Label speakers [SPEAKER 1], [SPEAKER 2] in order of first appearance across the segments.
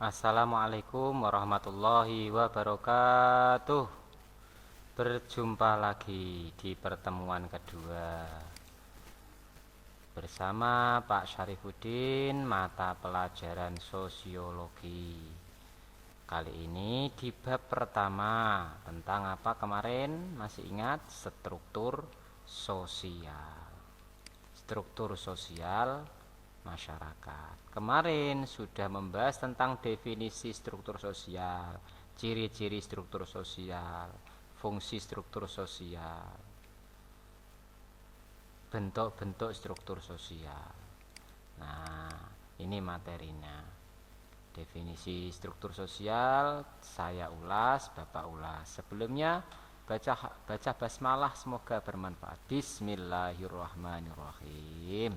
[SPEAKER 1] Assalamualaikum warahmatullahi wabarakatuh. Berjumpa lagi di pertemuan kedua bersama Pak Syarifuddin, mata pelajaran sosiologi. Kali ini di bab pertama tentang apa kemarin? Masih ingat? Struktur sosial. Struktur sosial masyarakat. Kemarin sudah membahas tentang definisi struktur sosial, ciri-ciri struktur sosial, fungsi struktur sosial, bentuk-bentuk struktur sosial. Nah, ini materinya. Definisi struktur sosial saya ulas, Bapak ulas. Sebelumnya baca basmalah, semoga bermanfaat. Bismillahirrahmanirrahim.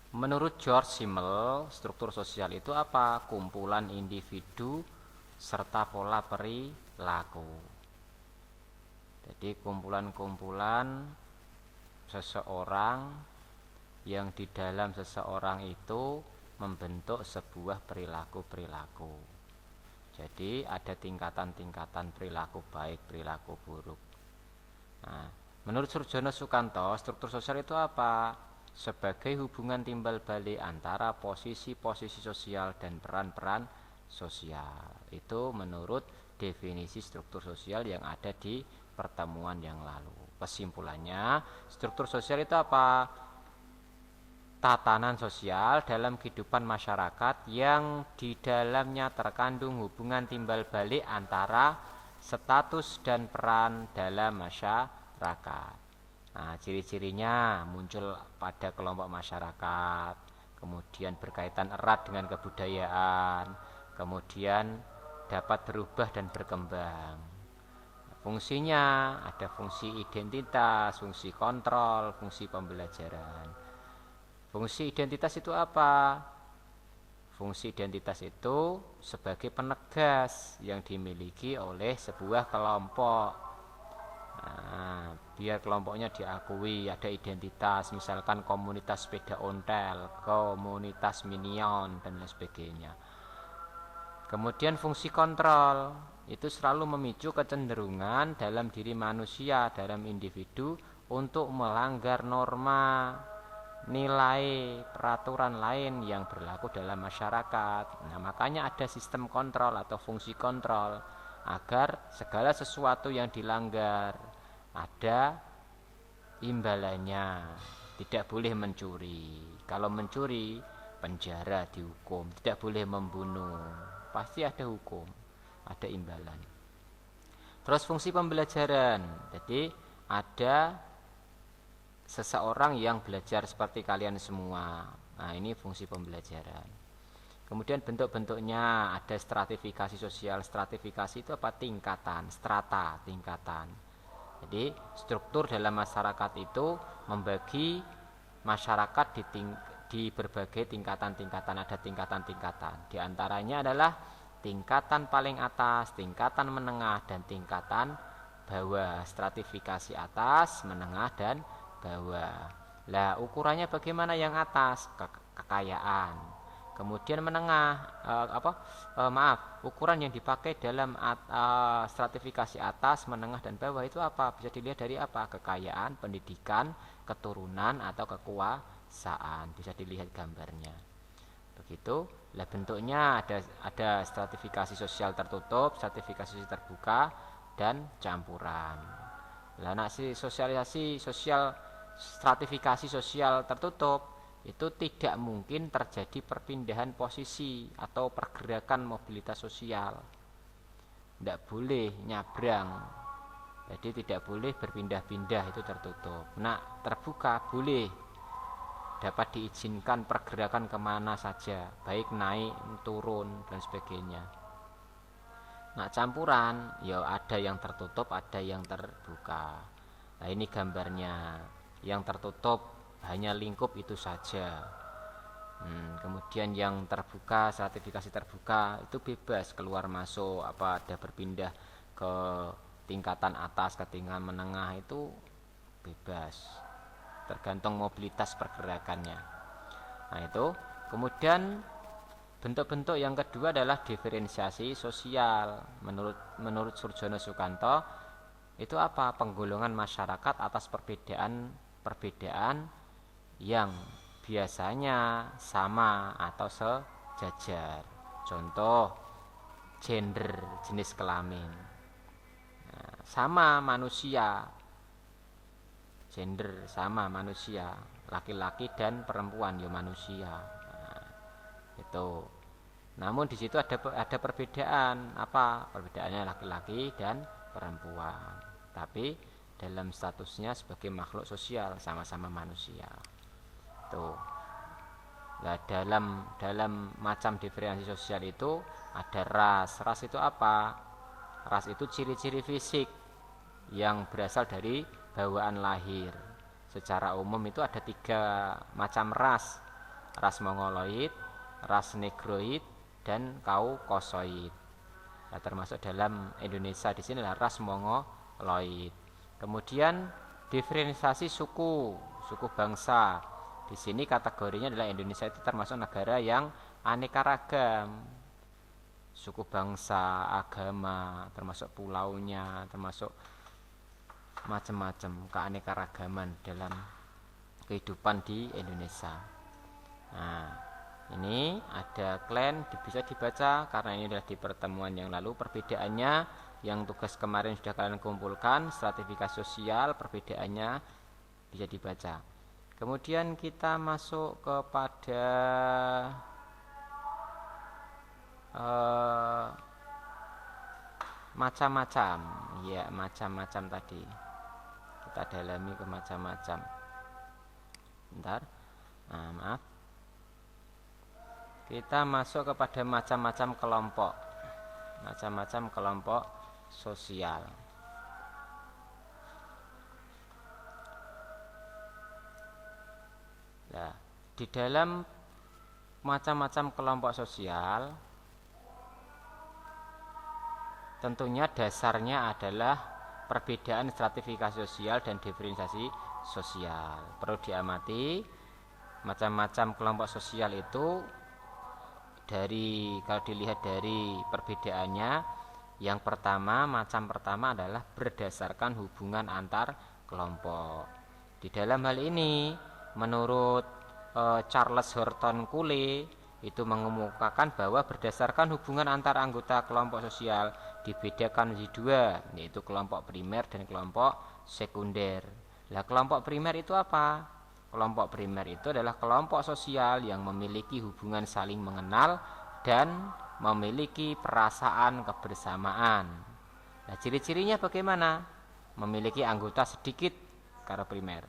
[SPEAKER 1] Menurut George Simmel, struktur sosial itu apa? Kumpulan individu serta pola perilaku. Jadi kumpulan-kumpulan seseorang yang di dalam seseorang itu membentuk sebuah perilaku-perilaku. Jadi ada tingkatan-tingkatan perilaku baik, perilaku buruk. Nah, menurut Surjono Sukanto, struktur sosial itu apa? Sebagai hubungan timbal balik antara posisi-posisi sosial dan peran-peran sosial. Itu menurut definisi struktur sosial yang ada di pertemuan yang lalu. Kesimpulannya, struktur sosial itu apa? Tatanan sosial dalam kehidupan masyarakat yang di dalamnya terkandung hubungan timbal balik antara status dan peran dalam masyarakat. Nah, ciri-cirinya muncul pada kelompok masyarakat, kemudian berkaitan erat dengan kebudayaan, kemudian dapat berubah dan berkembang. Fungsinya ada fungsi identitas, fungsi kontrol, fungsi pembelajaran. Fungsi identitas itu apa? Fungsi identitas itu sebagai penegas yang dimiliki oleh sebuah kelompok. Nah, biar kelompoknya diakui, ada identitas, misalkan komunitas sepeda ontel, komunitas minion, dan lain sebagainya. Kemudian fungsi kontrol itu selalu memicu kecenderungan dalam diri manusia, dalam individu untuk melanggar norma, nilai, peraturan lain yang berlaku dalam masyarakat. Nah, makanya ada sistem kontrol atau fungsi kontrol agar segala sesuatu yang dilanggar ada imbalannya. Tidak boleh mencuri. Kalau mencuri, penjara, dihukum. Tidak boleh membunuh. Pasti ada hukum, ada imbalan. Terus fungsi pembelajaran. Jadi ada seseorang yang belajar seperti kalian semua. Nah, ini fungsi pembelajaran. Kemudian bentuk-bentuknya ada stratifikasi sosial. Stratifikasi itu apa? Tingkatan, strata, tingkatan. Jadi struktur dalam masyarakat itu membagi masyarakat di berbagai tingkatan-tingkatan. Ada tingkatan-tingkatan. Di antaranya adalah tingkatan paling atas, tingkatan menengah, dan tingkatan bawah. Stratifikasi atas, menengah, dan bawah. Lah, ukurannya bagaimana yang atas? Kekayaan. Kemudian menengah ukuran yang dipakai dalam stratifikasi atas, menengah, dan bawah itu apa? Bisa dilihat dari apa? Kekayaan, pendidikan, keturunan, atau kekuasaan. Bisa dilihat gambarnya. Begitu. Lah, bentuknya ada stratifikasi sosial tertutup, stratifikasi sosial terbuka, dan campuran. Lah, sosialisasi sosial, stratifikasi sosial tertutup itu tidak mungkin terjadi perpindahan posisi atau pergerakan mobilitas sosial. Tidak boleh nyabrang. Jadi tidak boleh berpindah-pindah, itu tertutup. Nah, terbuka boleh. Dapat diizinkan pergerakan kemana saja, baik naik, turun, dan sebagainya. Nah, campuran, ya ada yang tertutup, ada yang terbuka. Nah, ini gambarnya. Yang tertutup hanya lingkup itu saja. Kemudian yang terbuka, stratifikasi terbuka itu bebas keluar masuk, ada berpindah ke tingkatan atas, ke tingkatan menengah, itu bebas. Tergantung mobilitas pergerakannya. Nah, itu. Kemudian Bentuk-bentuk yang kedua adalah diferensiasi sosial. Menurut Surjono Sukanto, itu apa? Penggolongan masyarakat atas perbedaan yang biasanya sama atau sejajar. Contoh, gender, jenis kelamin. Nah, sama manusia, gender sama manusia, laki-laki dan perempuan ya manusia. Nah, itu. Namun di situ ada perbedaan, apa? Perbedaannya laki-laki dan perempuan. Tapi dalam statusnya sebagai makhluk sosial, sama-sama manusia. Tuh. Nah, dalam macam diferensiasi sosial itu ada ras. Ras itu apa? Ras itu ciri-ciri fisik yang berasal dari bawaan lahir. Secara umum itu ada 3 macam ras. Ras Mongoloid, ras Negroid, dan Kaukasoid. Nah, termasuk dalam Indonesia di sini adalah ras Mongoloid. Kemudian diferensiasi suku bangsa. Di sini kategorinya adalah Indonesia itu termasuk negara yang aneka ragam. Suku bangsa, agama, termasuk pulaunya, termasuk macam-macam keanekaragaman dalam kehidupan di Indonesia. Nah, ini ada klan bisa dibaca karena ini adalah di pertemuan yang lalu. Perbedaannya yang tugas kemarin sudah kalian kumpulkan, stratifikasi sosial, perbedaannya bisa dibaca. Kemudian kita masuk kepada macam-macam. Ya, macam-macam tadi. Kita dalami ke macam-macam. Bentar. Nah, maaf. Kita masuk kepada macam-macam kelompok. Macam-macam kelompok sosial. Nah, di dalam macam-macam kelompok sosial tentunya dasarnya adalah perbedaan stratifikasi sosial dan diferensiasi sosial. Perlu diamati, macam-macam kelompok sosial itu kalau dilihat dari perbedaannya, yang pertama, macam pertama adalah berdasarkan hubungan antar kelompok. Di dalam hal ini, menurut Charles Horton Cooley itu mengemukakan bahwa berdasarkan hubungan antar anggota kelompok sosial dibedakan menjadi 2, yaitu kelompok primer dan kelompok sekunder. Nah, kelompok primer itu apa? Kelompok primer itu adalah kelompok sosial yang memiliki hubungan saling mengenal dan memiliki perasaan kebersamaan. Nah, ciri-cirinya bagaimana? Memiliki anggota sedikit karena primer.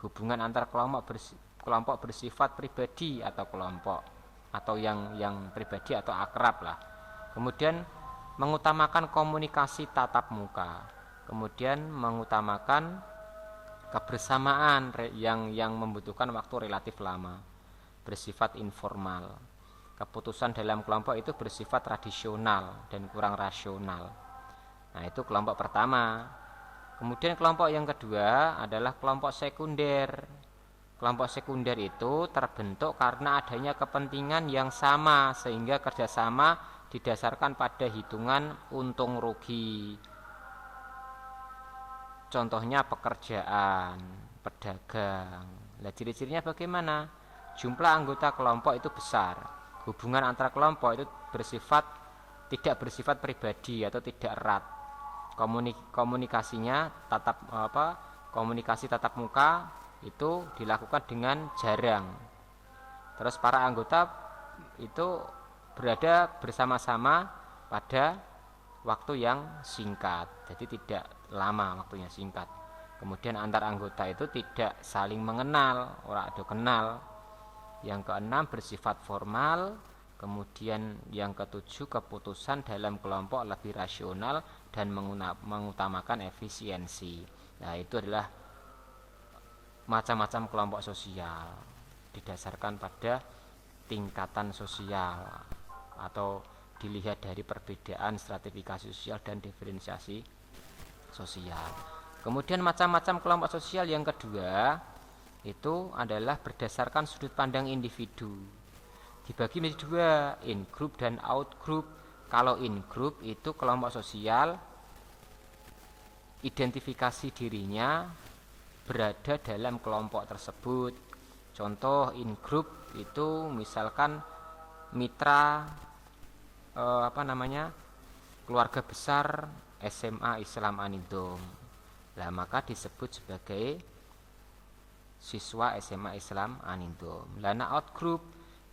[SPEAKER 1] Hubungan antar kelompok bersifat pribadi atau kelompok atau yang pribadi atau akrab lah. Kemudian mengutamakan komunikasi tatap muka. Kemudian mengutamakan kebersamaan yang membutuhkan waktu relatif lama, bersifat informal. Keputusan dalam kelompok itu bersifat tradisional dan kurang rasional. Nah, itu kelompok pertama. Kemudian kelompok yang kedua adalah kelompok sekunder. Kelompok sekunder itu terbentuk karena adanya kepentingan yang sama sehingga kerjasama didasarkan pada hitungan untung rugi. Contohnya pekerjaan, pedagang. Nah, ciri-cirinya bagaimana? Jumlah anggota kelompok itu besar. Hubungan antara kelompok itu tidak bersifat pribadi atau tidak erat. Komunikasi tatap muka itu dilakukan dengan jarang. Terus para anggota itu berada bersama-sama pada waktu yang singkat, jadi tidak lama, waktunya singkat. Kemudian antar anggota itu tidak saling mengenal, ora ada kenal. Yang keenam bersifat formal. Kemudian yang ketujuh, keputusan dalam kelompok lebih rasional dan mengutamakan efisiensi. Nah, itu adalah macam-macam kelompok sosial didasarkan pada tingkatan sosial atau dilihat dari perbedaan stratifikasi sosial dan diferensiasi sosial. Kemudian macam-macam kelompok sosial yang kedua itu adalah berdasarkan sudut pandang individu. dibagi menjadi dua, in group dan out group. Kalau in group itu kelompok sosial identifikasi dirinya berada dalam kelompok tersebut. Contoh in group itu misalkan mitra keluarga besar SMA Islam Anindom. Lah maka disebut sebagai siswa SMA Islam Anindom. Lah out group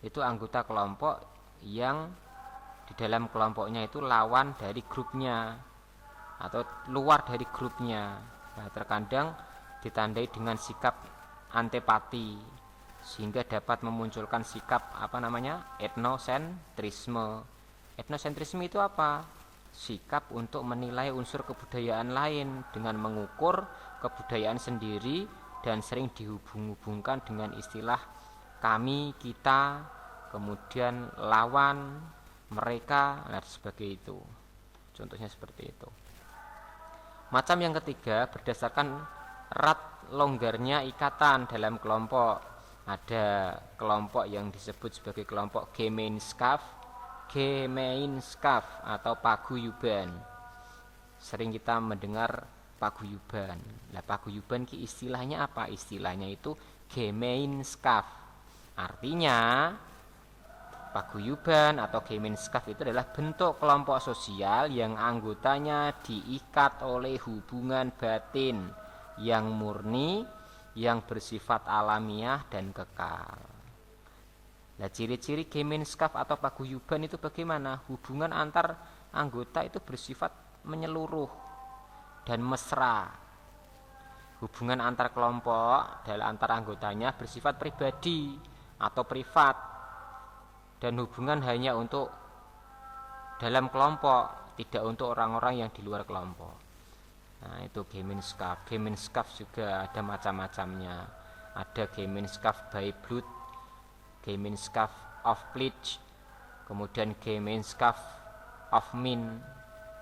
[SPEAKER 1] itu anggota kelompok yang di dalam kelompoknya itu lawan dari grupnya atau luar dari grupnya. Nah, terkadang ditandai dengan sikap antipati sehingga dapat memunculkan sikap etnosentrisme. Etnosentrisme itu apa? Sikap untuk menilai unsur kebudayaan lain dengan mengukur kebudayaan sendiri dan sering dihubung-hubungkan dengan istilah kami, kita, kemudian lawan, mereka, dan sebagai itu. Contohnya seperti itu. Macam yang ketiga, berdasarkan erat longgarnya ikatan dalam kelompok. Ada kelompok yang disebut sebagai kelompok Gemeenschap atau paguyuban. Sering kita mendengar paguyuban. Nah, paguyuban ki istilahnya apa? Istilahnya itu Gemeenschap. Artinya paguyuban atau Gemeenschap itu adalah bentuk kelompok sosial yang anggotanya diikat oleh hubungan batin yang murni, yang bersifat alamiah dan kekal. Nah, ciri-ciri Gemeenschap atau paguyuban itu bagaimana? Hubungan antar anggota itu bersifat menyeluruh dan mesra. Hubungan antar kelompok dalam antar anggotanya bersifat pribadi atau privat, dan hubungan hanya untuk dalam kelompok, tidak untuk orang-orang yang di luar kelompok. Nah, itu Gemeenschap. Gemeenschap juga ada macam-macamnya. Ada Gemeenschap by blood, Gemeenschap of pledge, kemudian Gemeenschap of min.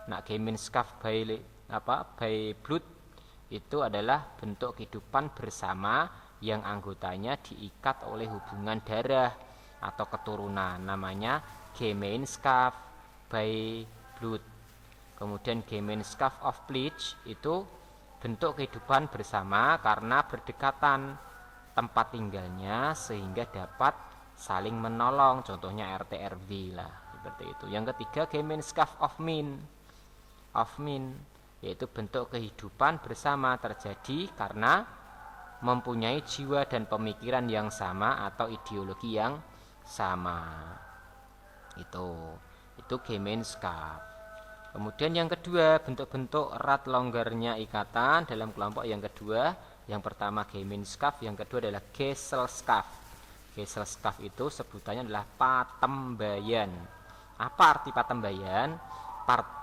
[SPEAKER 1] Nah, Gemeenschap by blood itu adalah bentuk kehidupan bersama yang anggotanya diikat oleh hubungan darah atau keturunan, namanya Gemeenschap by blood. Kemudian Gemeenschap of pledge itu bentuk kehidupan bersama karena berdekatan tempat tinggalnya sehingga dapat saling menolong, contohnya RT RW lah, seperti itu. Yang ketiga Gemeenschap of min, yaitu bentuk kehidupan bersama terjadi karena mempunyai jiwa dan pemikiran yang sama atau ideologi yang sama. Itu Gemeenschap. Kemudian yang kedua, bentuk-bentuk erat longgarnya ikatan dalam kelompok yang kedua. Yang pertama Gemeenschap, yang kedua adalah Gesellschaft. Gesellschaft itu sebutannya adalah patembayan. Apa arti patembayan?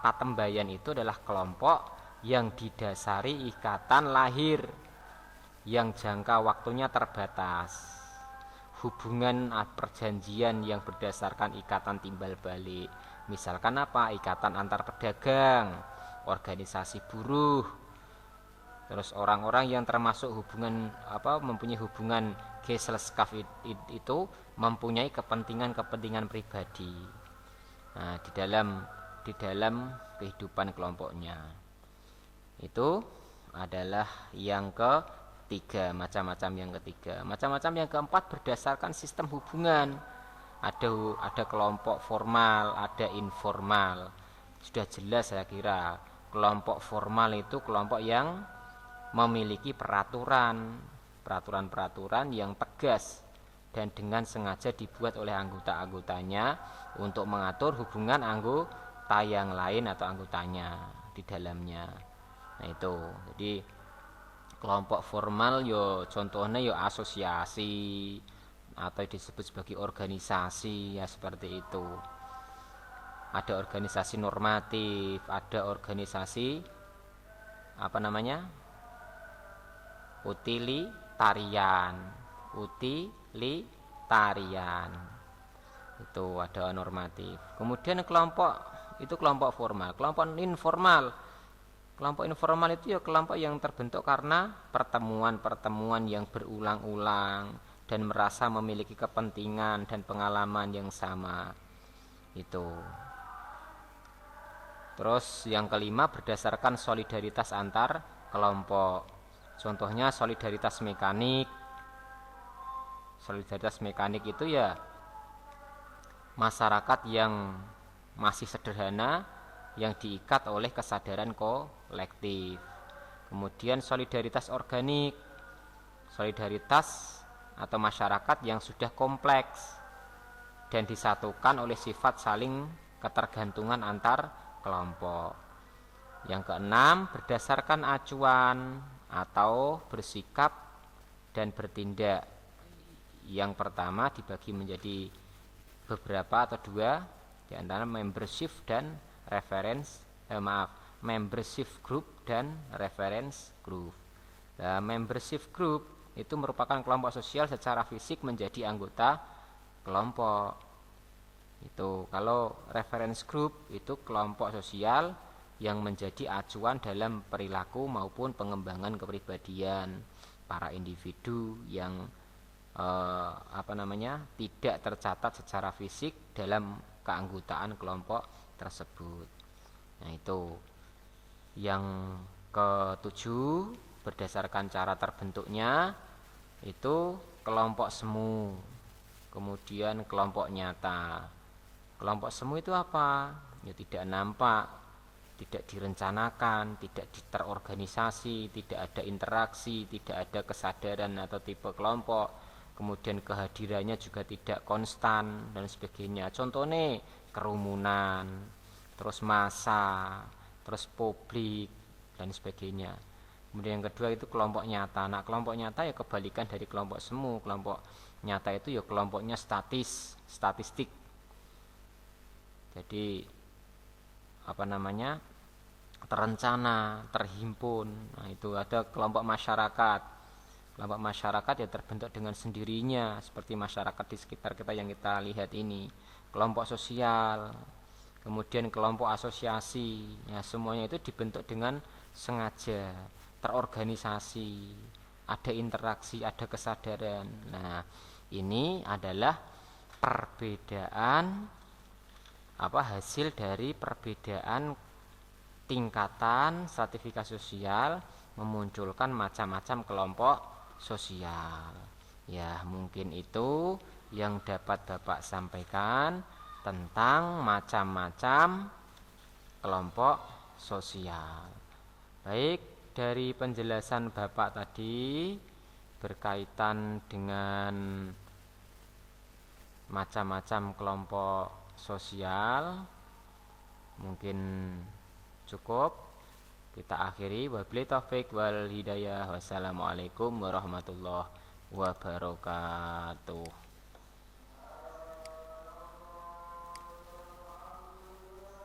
[SPEAKER 1] Patembayan itu adalah kelompok yang didasari ikatan lahir yang jangka waktunya terbatas. Hubungan perjanjian yang berdasarkan ikatan timbal balik. Misalkan apa? Ikatan antar pedagang, organisasi buruh. Terus orang-orang yang termasuk mempunyai hubungan Gesellschaft itu mempunyai kepentingan pribadi. Nah, di dalam kehidupan kelompoknya. Itu adalah yang ketiga, macam-macam yang ketiga. Macam-macam yang keempat berdasarkan sistem hubungan. Ada kelompok formal, ada informal. Sudah jelas saya kira. Kelompok formal itu kelompok yang memiliki peraturan-peraturan yang tegas dan dengan sengaja dibuat oleh anggota-anggotanya untuk mengatur hubungan anggota yang lain atau anggotanya di dalamnya. Nah, itu. Jadi kelompok formal contohnya asosiasi atau disebut sebagai organisasi, ya seperti itu. Ada organisasi normatif, ada organisasi utilitarian. Itu ada normatif. Kemudian kelompok formal. Kelompok informal itu kelompok yang terbentuk karena pertemuan yang berulang-ulang dan merasa memiliki kepentingan dan pengalaman yang sama. Itu. Terus yang kelima, berdasarkan solidaritas antar kelompok. Contohnya solidaritas mekanik. Solidaritas mekanik itu ya masyarakat yang masih sederhana yang diikat oleh kesadaran kolektif. Kemudian solidaritas organik, solidaritas atau masyarakat yang sudah kompleks dan disatukan oleh sifat saling ketergantungan antar kelompok. Yang keenam, berdasarkan acuan atau bersikap dan bertindak. Yang pertama dibagi menjadi beberapa atau dua, di antara membership dan membership group dan reference group. Nah, membership group itu merupakan kelompok sosial secara fisik menjadi anggota kelompok. Itu kalau reference group itu kelompok sosial yang menjadi acuan dalam perilaku maupun pengembangan kepribadian para individu yang tidak tercatat secara fisik dalam keanggotaan kelompok tersebut. Nah, itu yang ketujuh, berdasarkan cara terbentuknya itu kelompok semu, kemudian kelompok nyata. Kelompok semu itu apa? Ya tidak nampak, tidak direncanakan, tidak terorganisasi, tidak ada interaksi, tidak ada kesadaran atau tipe kelompok. Kemudian kehadirannya juga tidak konstan dan sebagainya. Contohnya kerumunan, terus massa, terus publik dan sebagainya. Kemudian yang kedua itu kelompok nyata. Nah, kelompok nyata ya kebalikan dari kelompok semu. Kelompok nyata itu ya kelompoknya statistik. Jadi terencana, terhimpun. Nah, itu ada kelompok masyarakat. Kelompok masyarakat ya terbentuk dengan sendirinya, seperti masyarakat di sekitar kita yang kita lihat ini. Kelompok sosial, kemudian kelompok asosiasi, ya semuanya itu dibentuk dengan sengaja, terorganisasi, ada interaksi, ada kesadaran. Nah, ini adalah perbedaan hasil dari perbedaan tingkatan stratifikasi sosial memunculkan macam-macam kelompok sosial. Ya, mungkin itu yang dapat Bapak sampaikan tentang macam-macam kelompok sosial. Baik, dari penjelasan Bapak tadi berkaitan dengan macam-macam kelompok sosial mungkin cukup. Kita akhiri, wabillahi taufik wal hidayah. Wassalamualaikum warahmatullahi wabarakatuh.